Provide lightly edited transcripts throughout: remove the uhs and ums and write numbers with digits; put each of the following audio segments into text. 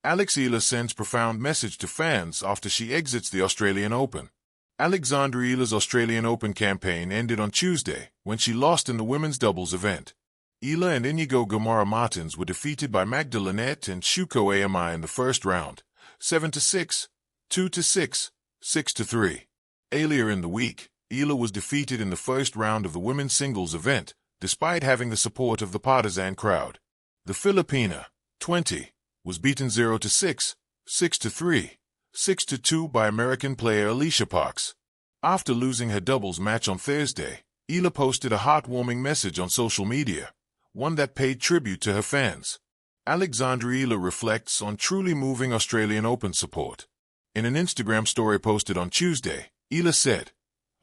Alex Eala sends profound message to fans after she exits the Australian Open. Alexandra Eala's Australian Open campaign ended on Tuesday when she lost in the women's doubles event. Eala and Inigo Gamara Martins were defeated by Magda Linette and Shuko Ami in the first round, 7-6, 2-6, 6-3. Earlier in the week, Eala was defeated in the first round of the women's singles event, despite having the support of the partisan crowd. The Filipina, 20, was beaten 0-6, 6-3, 6-2 by American player Alicia Parks. After losing her doubles match on Thursday, Eala posted a heartwarming message on social media, one that paid tribute to her fans. Alexandra Eala reflects on truly moving Australian Open support. In an Instagram story posted on Tuesday, Eala said,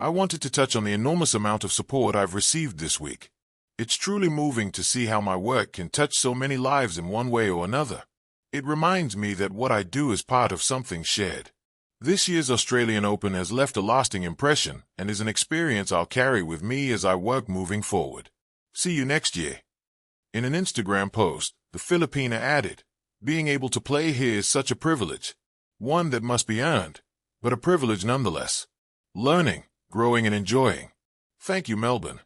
"I wanted to touch on the enormous amount of support I've received this week. It's truly moving to see how my work can touch so many lives in one way or another. It reminds me that what I do is part of something shared. This year's Australian Open has left a lasting impression and is an experience I'll carry with me as I work moving forward. See you next year." In an Instagram post, the Filipina added, "Being able to play here is such a privilege. One that must be earned, but a privilege nonetheless. Learning, growing and enjoying. Thank you, Melbourne."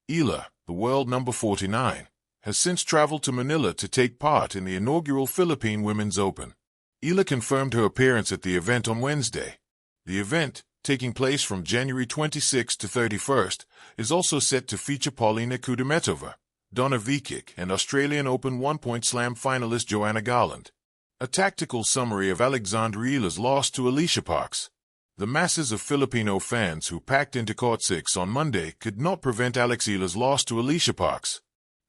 Eala, the world number 49, has since traveled to Manila to take part in the inaugural Philippine Women's Open. Eala confirmed her appearance at the event on Wednesday. The event, taking place from January 26 to 31st, is also set to feature Paulina Kudermetova, Donna Vekic, and Australian Open one-point slam finalist Joanna Garland. A tactical summary of Alexandra Eala's loss to Alicia Parks. The masses of Filipino fans who packed into Court 6 on Monday could not prevent Alex Eala's loss to Alicia Parks.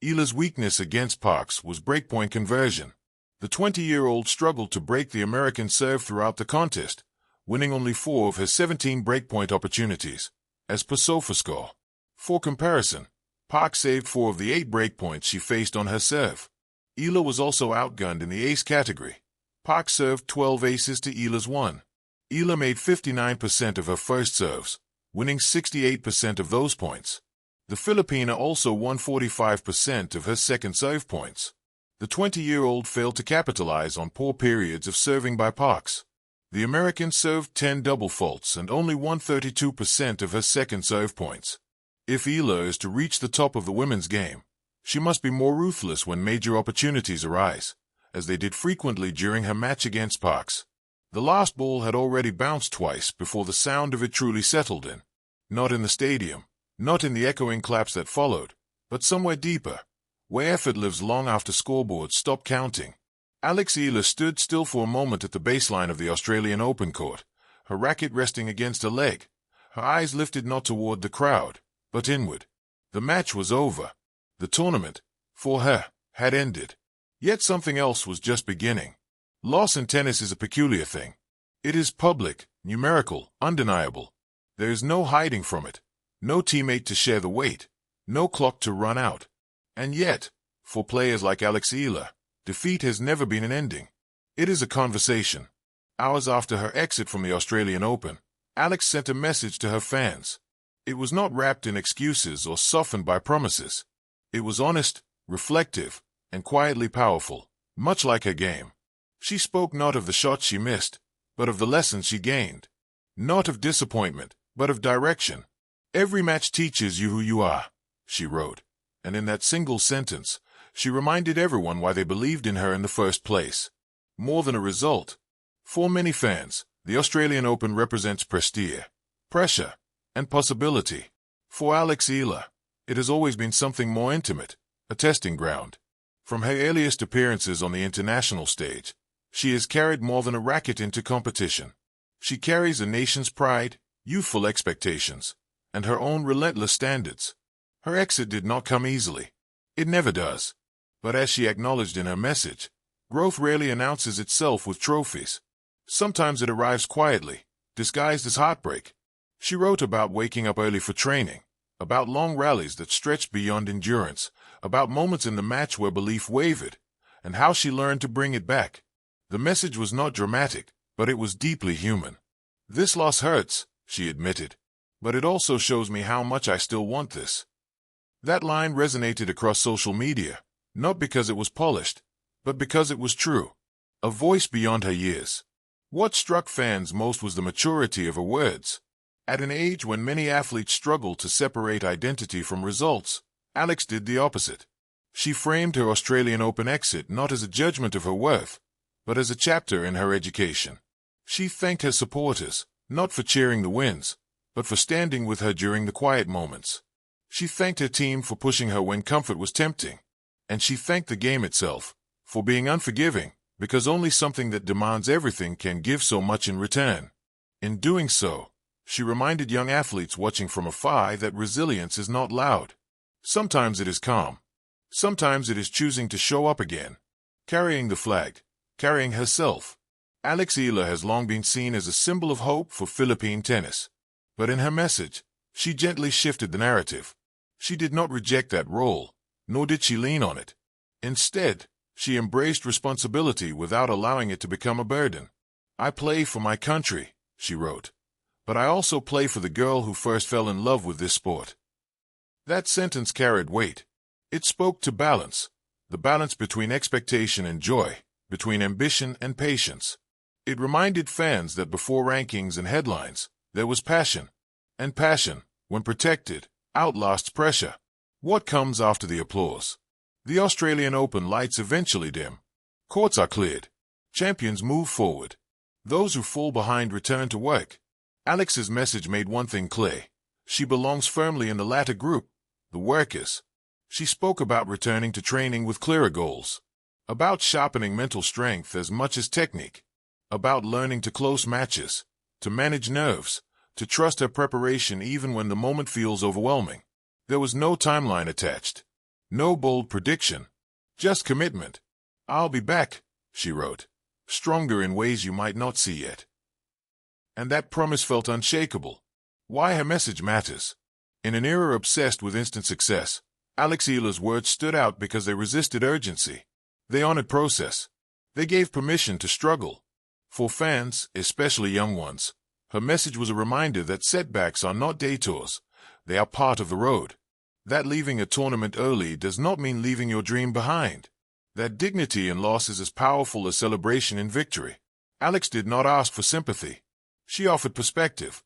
Eala's weakness against Parks was breakpoint conversion. The 20-year-old struggled to break the American serve throughout the contest, winning only 4 of her 17 breakpoint opportunities, as per SofaScore. For comparison, Parks saved 4 of the 8 breakpoints she faced on her serve. Eala was also outgunned in the ace category. Parks served 12 aces to Eala's 1. Eala made 59% of her first serves, winning 68% of those points. The Filipina also won 45% of her second serve points. The 20-year-old failed to capitalize on poor periods of serving by Parks. The American served 10 double faults and only won 32% of her second serve points. If Eala is to reach the top of the women's game, she must be more ruthless when major opportunities arise, as they did frequently during her match against Parks. The last ball had already bounced twice before the sound of it truly settled in. Not in the stadium, not in the echoing claps that followed, but somewhere deeper, where effort lives long after scoreboards stop counting. Alex Eala stood still for a moment at the baseline of the Australian Open court, her racket resting against her leg, her eyes lifted not toward the crowd, but inward. The match was over. The tournament, for her, had ended. Yet something else was just beginning. Loss in tennis is a peculiar thing. It is public, numerical, undeniable. There is no hiding from it, no teammate to share the weight, no clock to run out. And yet, for players like Alex Eala, defeat has never been an ending. It is a conversation. Hours after her exit from the Australian Open, Alex sent a message to her fans. It was not wrapped in excuses or softened by promises. It was honest, reflective, and quietly powerful, much like her game. She spoke not of the shots she missed, but of the lessons she gained. Not of disappointment, but of direction. "Every match teaches you who you are," she wrote, and in that single sentence, she reminded everyone why they believed in her in the first place. More than a result. For many fans, the Australian Open represents prestige, pressure, and possibility. For Alex Eala, it has always been something more intimate, a testing ground. From her earliest appearances on the international stage, she has carried more than a racket into competition. She carries a nation's pride, youthful expectations, and her own relentless standards. Her exit did not come easily. It never does. But as she acknowledged in her message, growth rarely announces itself with trophies. Sometimes it arrives quietly, disguised as heartbreak. She wrote about waking up early for training, about long rallies that stretched beyond endurance, about moments in the match where belief wavered, and how she learned to bring it back. The message was not dramatic, but it was deeply human. "This loss hurts," she admitted, "but it also shows me how much I still want this." That line resonated across social media, not because it was polished, but because it was true. a voice beyond her years. What struck fans most was the maturity of her words. At an age when many athletes struggle to separate identity from results, Alex did the opposite. She framed her Australian Open exit not as a judgment of her worth, but as a chapter in her education. She thanked her supporters, not for cheering the wins, but for standing with her during the quiet moments. She thanked her team for pushing her when comfort was tempting. And she thanked the game itself for being unforgiving, because only something that demands everything can give so much in return. In doing so, she reminded young athletes watching from afar that resilience is not loud. Sometimes it is calm. Sometimes it is choosing to show up again, carrying the flag, carrying herself. Alex Eala has long been seen as a symbol of hope for Philippine tennis. But in her message, she gently shifted the narrative. She did not reject that role, nor did she lean on it. Instead, she embraced responsibility without allowing it to become a burden. "I play for my country," she wrote, "but I also play for the girl who first fell in love with this sport." That sentence carried weight. It spoke to balance, the balance between expectation and joy, between ambition and patience. It reminded fans that before rankings and headlines, there was passion. And passion, when protected, outlasts pressure. What comes after the applause? The Australian Open lights eventually dim. Courts are cleared. Champions move forward. Those who fall behind return to work. Alex's message made one thing clear. She belongs firmly in the latter group, the workers. She spoke about returning to training with clearer goals, about sharpening mental strength as much as technique, about learning to close matches, to manage nerves, to trust her preparation even when the moment feels overwhelming. There was no timeline attached, no bold prediction, just commitment. "I'll be back," she wrote, "stronger in ways you might not see yet." And that promise felt unshakable. Why her message matters. In an era obsessed with instant success, Alex Eala's words stood out because they resisted urgency. They honored process. They gave permission to struggle. For fans, especially young ones, her message was a reminder that setbacks are not detours. They are part of the road. That leaving a tournament early does not mean leaving your dream behind. That dignity in loss is as powerful as celebration in victory. Alex did not ask for sympathy. She offered perspective.